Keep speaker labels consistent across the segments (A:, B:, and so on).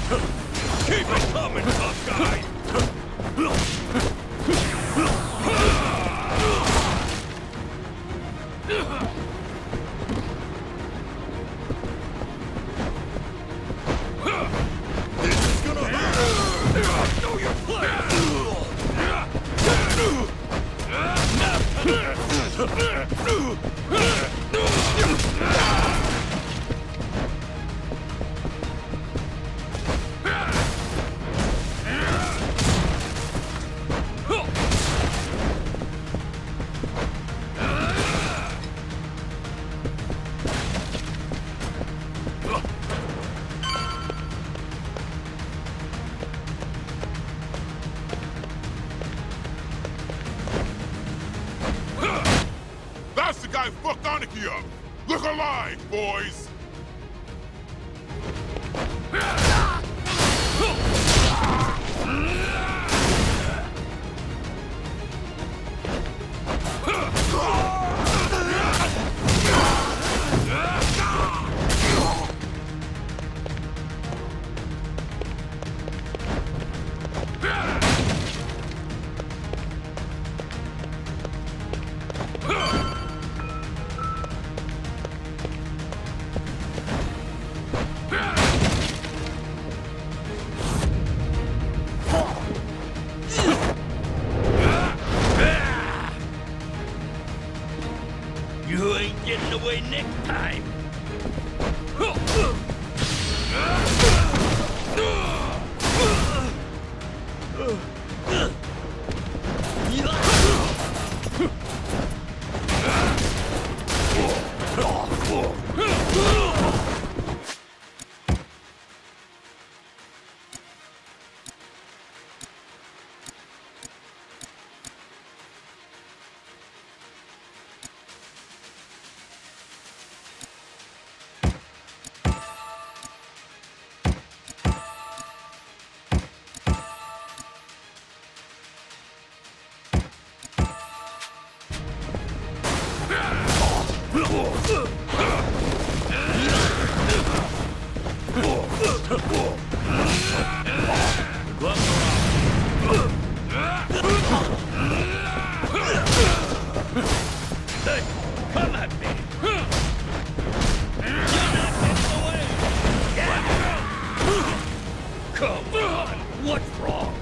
A: Keep it coming, tough guy! This is gonna hurt! Know your
B: That's the guy who fucked Anarchy up! Look alive, boys!
A: You ain't getting away next time! Hey, come at me! You're not getting away! Come on, what's wrong?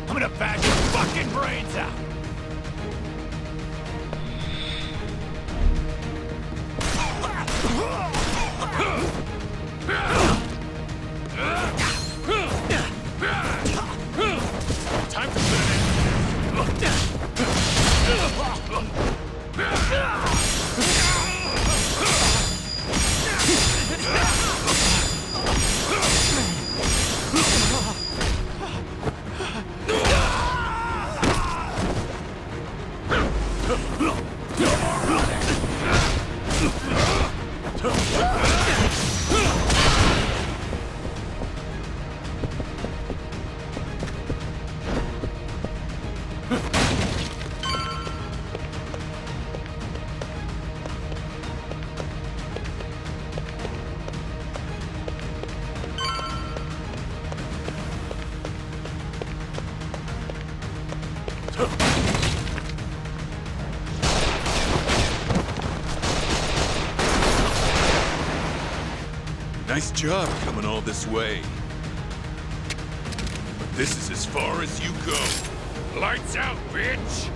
A: I'm gonna bag your fucking brains out!
C: Time to finish.
A: Nice job coming all this way. But this is as far as you go.
B: Lights out, bitch!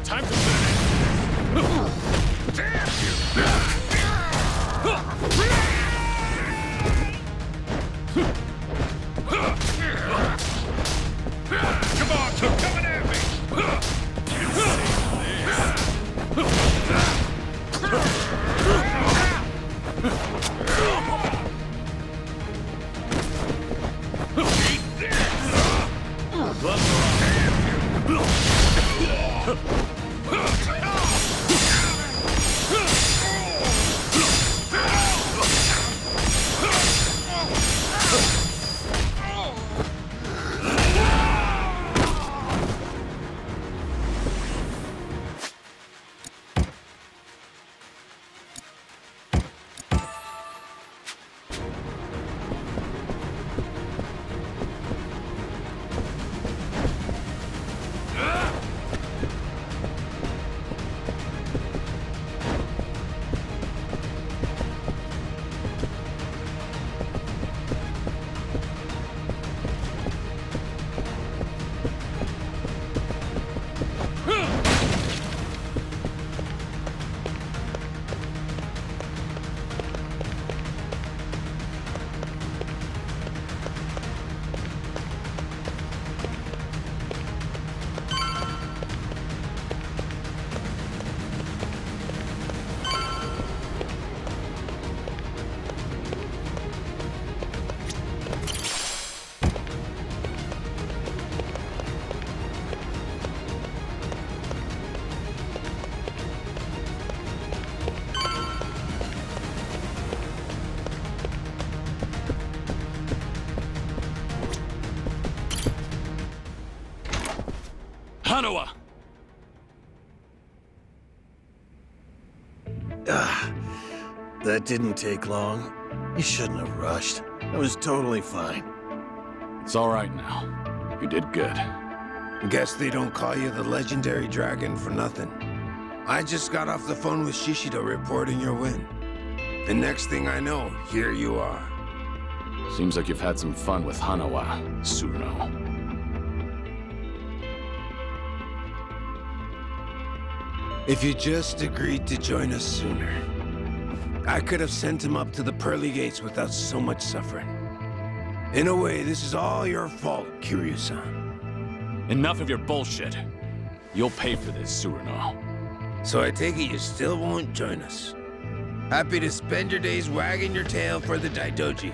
C: Time to finish.
B: Come on, keep coming at me!
C: Hanawa!
D: That didn't take long. You shouldn't have rushed. I was totally fine.
C: It's all right now. You did good.
E: Guess they don't call you the legendary dragon for nothing. I just got off the phone with Shishido reporting your win. The next thing I know, here you are.
C: Seems like you've had some fun with Hanawa, Tsuruno.
E: If you just agreed to join us sooner, I could have sent him up to the pearly gates without so much suffering. In a way, this is all your fault, Kiryu-san.
C: Enough of your bullshit. You'll pay for this, Tsuruno.
E: So I take it you still won't join us. Happy to spend your days wagging your tail for the Daidoji.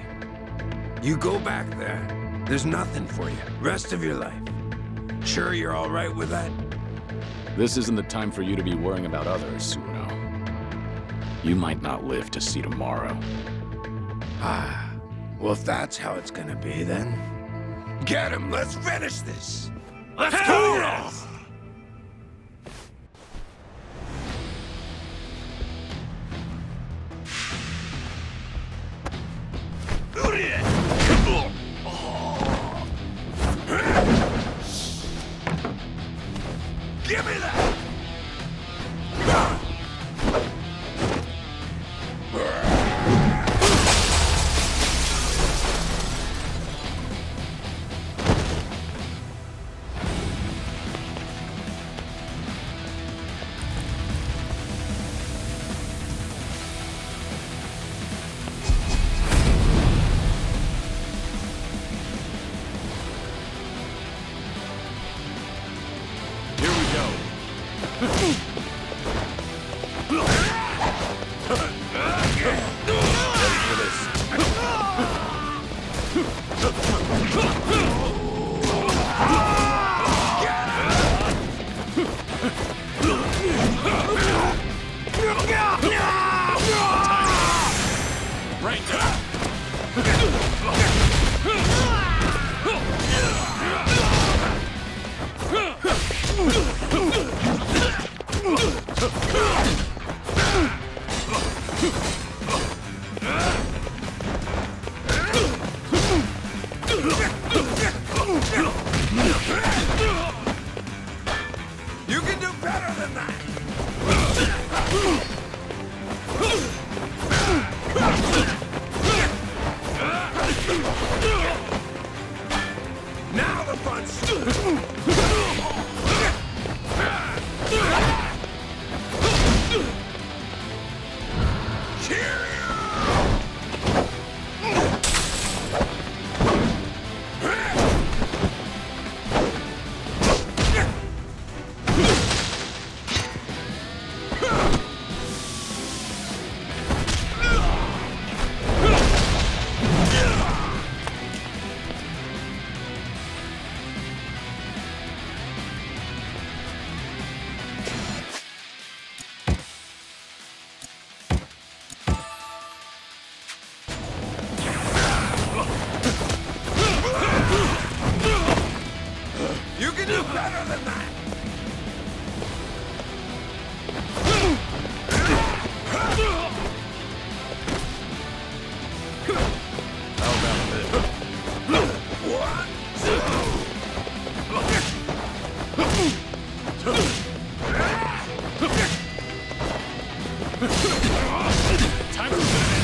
E: You go back there. There's nothing for you. Rest of your life. Sure you're all right with that?
C: This isn't the time for you to be worrying about others, Tsuruno. You might not live to see tomorrow.
E: Ah, well if that's how it's gonna be then. Get him, let's finish this!
A: Let's go!
D: Ready for this.
E: You can do better than that! Now the punch! You can do better than that!
D: How about this?
C: Time to finish.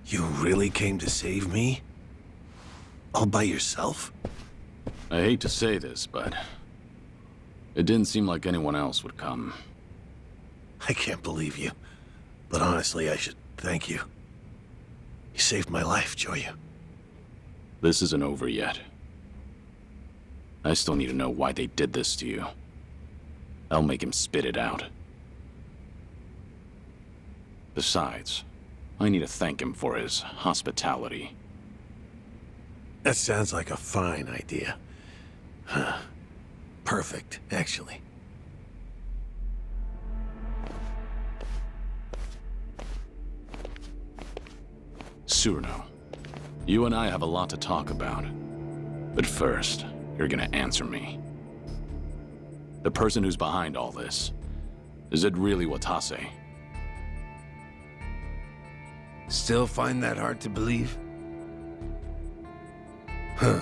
D: You really came to save me? All by yourself?
C: I hate to say this, but it didn't seem like anyone else would come.
D: I can't believe you. But honestly, I should thank you. You saved my life, Joyu.
C: This isn't over yet. I still need to know why they did this to you. I'll make him spit it out. Besides, I need to thank him for his hospitality.
D: That sounds like a fine idea. Huh. Perfect, actually.
C: Cyrano, you and I have a lot to talk about. But first, you're gonna answer me. The person who's behind all this, is it really Watase?
E: Still find that hard to believe? Huh.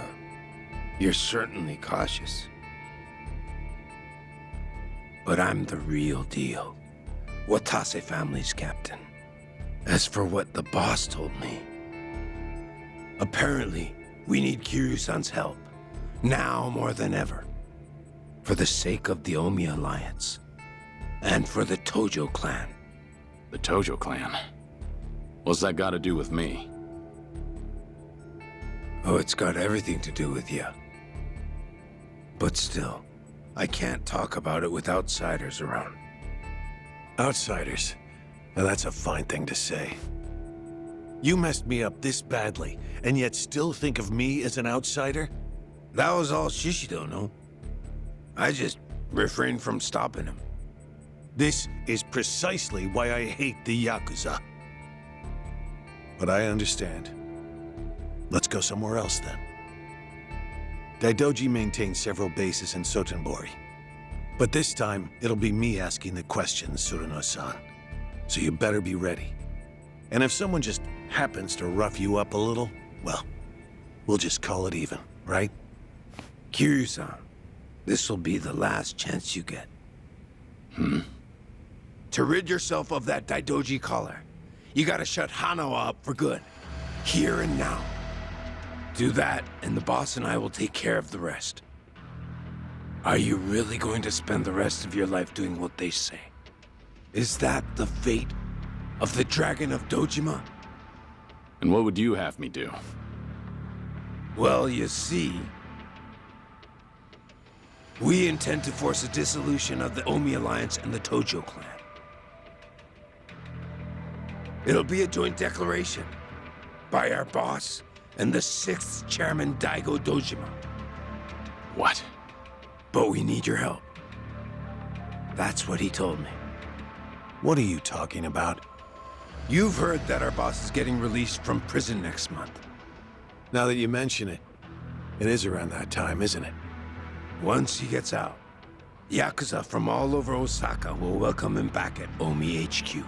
E: You're certainly cautious. But I'm the real deal. Watase family's captain. As for what the boss told me, apparently we need Kiryu-san's help, now more than ever. For the sake of the Omi Alliance, and for the Tojo clan.
C: The Tojo clan? What's that got to do with me?
E: Oh, it's got everything to do with you. But still, I can't talk about it with outsiders around.
D: Outsiders. Now that's a fine thing to say. You messed me up this badly, and yet still think of me as an outsider?
E: That was all Shishido, no? I just refrained from stopping him.
D: This is precisely why I hate the Yakuza. But I understand. Let's go somewhere else then. Daidoji maintains several bases in Sotenbori. But this time, it'll be me asking the questions, Tsuruno-san. So you better be ready. And if someone just happens to rough you up a little, well, we'll just call it even, right?
E: Kiryu-san, this will be the last chance you get. To rid yourself of that Daidoji collar, you gotta shut Hanawa up for good. Here and now. Do that, and the boss and I will take care of the rest. Are you really going to spend the rest of your life doing what they say? Is that the fate of the Dragon of Dojima?
C: And what would you have me do?
E: Well, you see, we intend to force a dissolution of the Omi Alliance and the Tojo clan. It'll be a joint declaration by our boss and the 6th chairman, Daigo Dojima.
C: What?
E: But we need your help. That's what he told me.
D: What are you talking about?
E: You've heard that our boss is getting released from prison next month.
D: Now that you mention it, it is around that time, isn't it?
E: Once he gets out, Yakuza from all over Osaka will welcome him back at Omi HQ.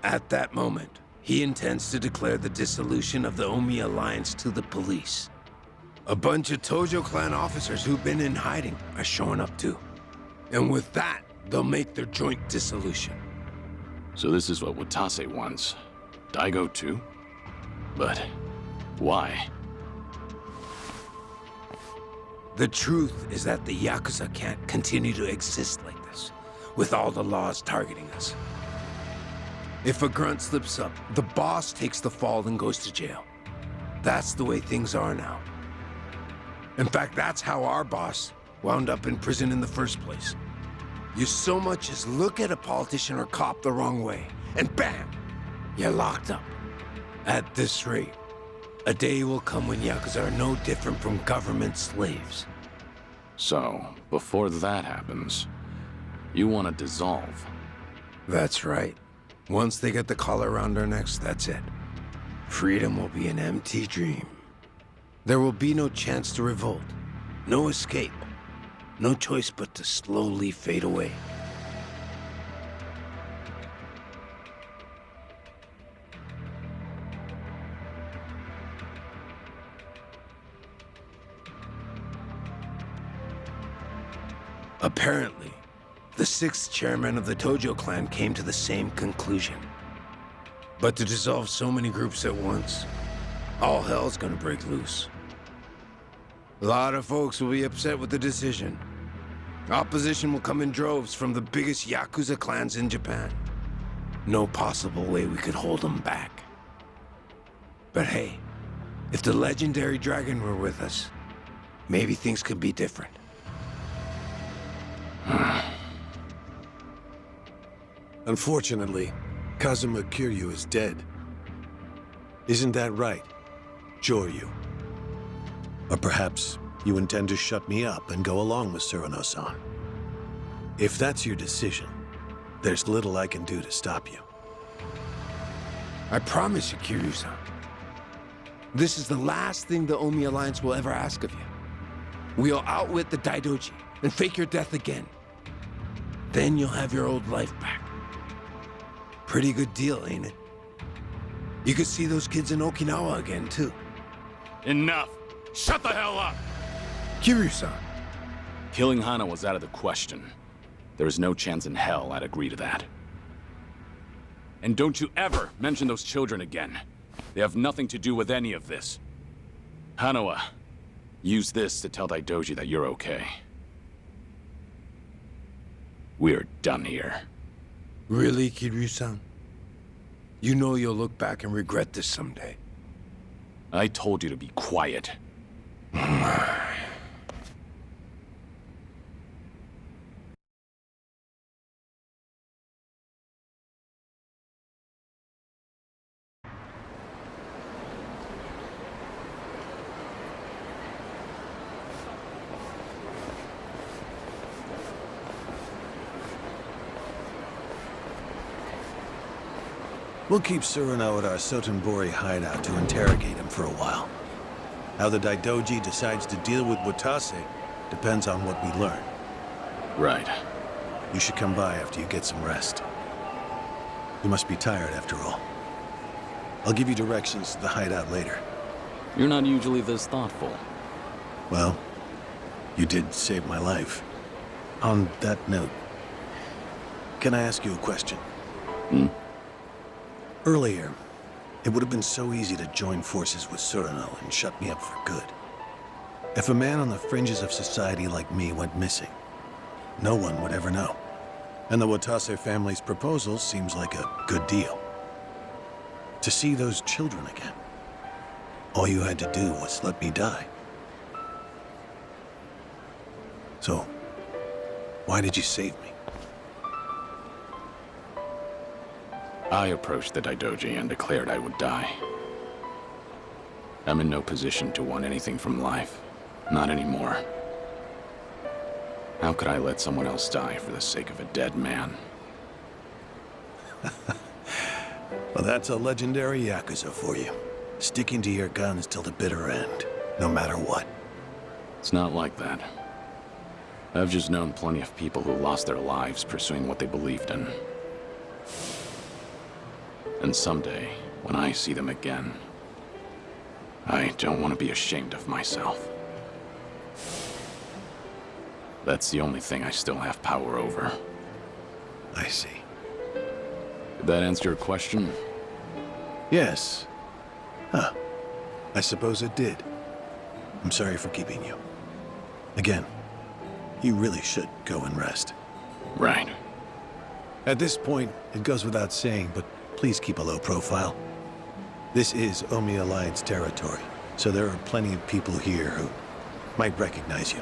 E: At that moment, he intends to declare the dissolution of the Omi Alliance to the police. A bunch of Tojo clan officers who've been in hiding are showing up too. And with that, they'll make their joint dissolution.
C: So this is what Watase wants. Daigo too? But why?
E: The truth is that the Yakuza can't continue to exist like this, with all the laws targeting us. If a grunt slips up, the boss takes the fall and goes to jail. That's the way things are now. In fact, that's how our boss wound up in prison in the first place. You so much as look at a politician or cop the wrong way, and bam, you're locked up. At this rate, a day will come when Yakuza are no different from government slaves.
C: So, before that happens, you want to dissolve.
E: That's right. Once they get the collar around our necks, that's it. Freedom will be an empty dream. There will be no chance to revolt, no escape, no choice but to slowly fade away. Apparently, the 6th chairman of the Tojo clan came to the same conclusion. But to dissolve so many groups at once, all hell's gonna break loose. A lot of folks will be upset with the decision. Opposition will come in droves from the biggest Yakuza clans in Japan. No possible way we could hold them back. But hey, if the legendary dragon were with us, maybe things could be different.
D: Unfortunately, Kazuma Kiryu is dead. Isn't that right, Joryu? Or perhaps you intend to shut me up and go along with Tsuruno-san. If that's your decision, there's little I can do to stop you.
E: I promise you, Kiryu-san. This is the last thing the Omi Alliance will ever ask of you. We'll outwit the Daidoji and fake your death again. Then you'll have your old life back. Pretty good deal, ain't it? You could see those kids in Okinawa again, too.
C: Enough! Shut the hell up!
E: Kiryu-san.
C: Killing Hana was out of the question. There is no chance in hell I'd agree to that. And don't you ever mention those children again. They have nothing to do with any of this. Hanawa, use this to tell Daidoji that you're okay. We're done here.
E: Really, Kiryu-san? You know you'll look back and regret this someday.
C: I told you to be quiet.
D: We'll keep Suruno at our Sotenbori hideout to interrogate him for a while. How the Daidoji decides to deal with Watase depends on what we learn.
C: Right.
D: You should come by after you get some rest. You must be tired after all. I'll give you directions to the hideout later.
C: You're not usually this thoughtful.
D: Well, you did save my life. On that note, can I ask you a question? Earlier, it would have been so easy to join forces with Suruno and shut me up for good. If a man on the fringes of society like me went missing, no one would ever know. And the Watase family's proposal seems like a good deal. To see those children again, all you had to do was let me die. So, why did you save me?
C: I approached the Daidoji and declared I would die. I'm in no position to want anything from life. Not anymore. How could I let someone else die for the sake of a dead man?
D: Well, that's a legendary Yakuza for you. Sticking to your guns till the bitter end, no matter what.
C: It's not like that. I've just known plenty of people who lost their lives pursuing what they believed in. And someday, when I see them again, I don't want to be ashamed of myself. That's the only thing I still have power over.
D: I see.
C: Did that answer your question?
D: Yes. Huh. I suppose it did. I'm sorry for keeping you. Again, you really should go and rest.
C: Right.
D: At this point, it goes without saying, but please keep a low profile. This is Omi Alliance territory, so there are plenty of people here who might recognize you.